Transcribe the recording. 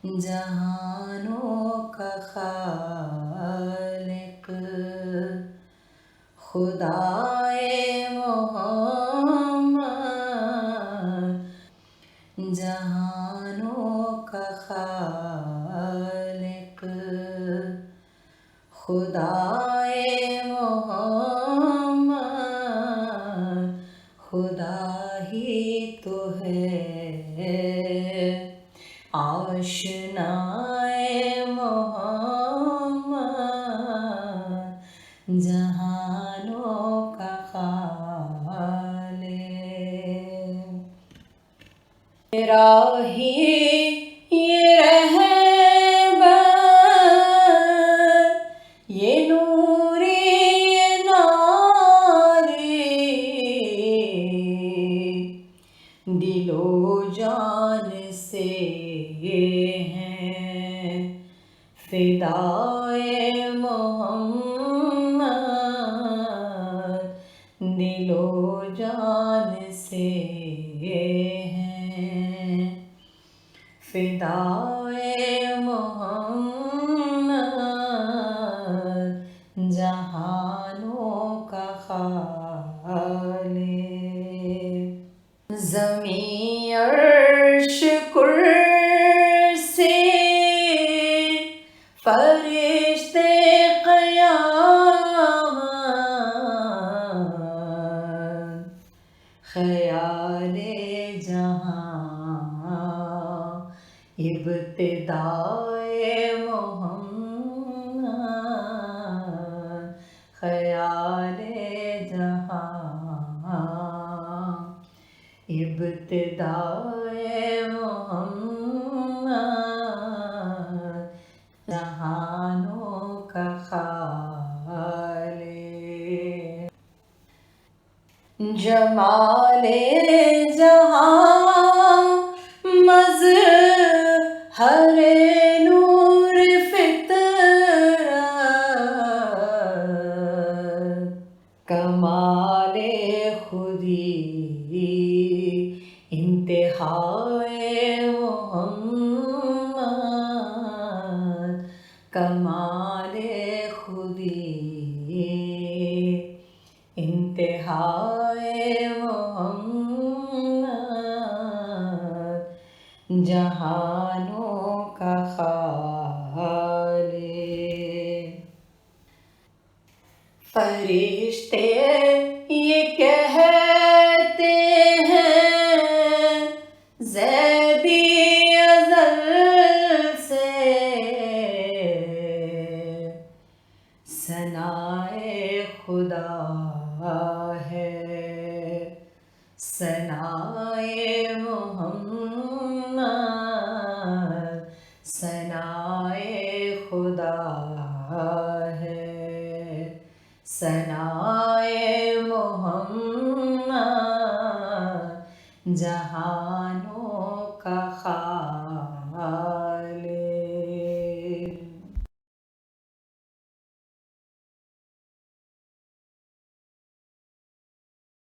جہانوں کا خالق خدائے محمد، جہانوں کا خالق خدائے محمد، خدا ہی تو ہے آشنائے محمد، جہانوں کا خالق، راہی یہ رہبر، یہ نوری یہ ناری، دل و جان سے ہیں فدائے محمد، دل و جان سے ہیں فدائے محمد، جہانوں کا خالق، زمیں عرش کرسی فرشتے قیامت، خیال جہاں ابتدائے محمد، خیال جہاں ابتدائے محمد، جہانوں کا خالق، جمال جہاں مظہر نور فطرت، کمال خودی انتہائے محمد، کمال خودی انتہائے محمد، جہانوں کا خالق، فرشتے یہ کہتے ہیں زیدی ازل سے، شنائے خدا ہے شنائے محمد، شنائے خدا ہے شنائے محمد، جہاں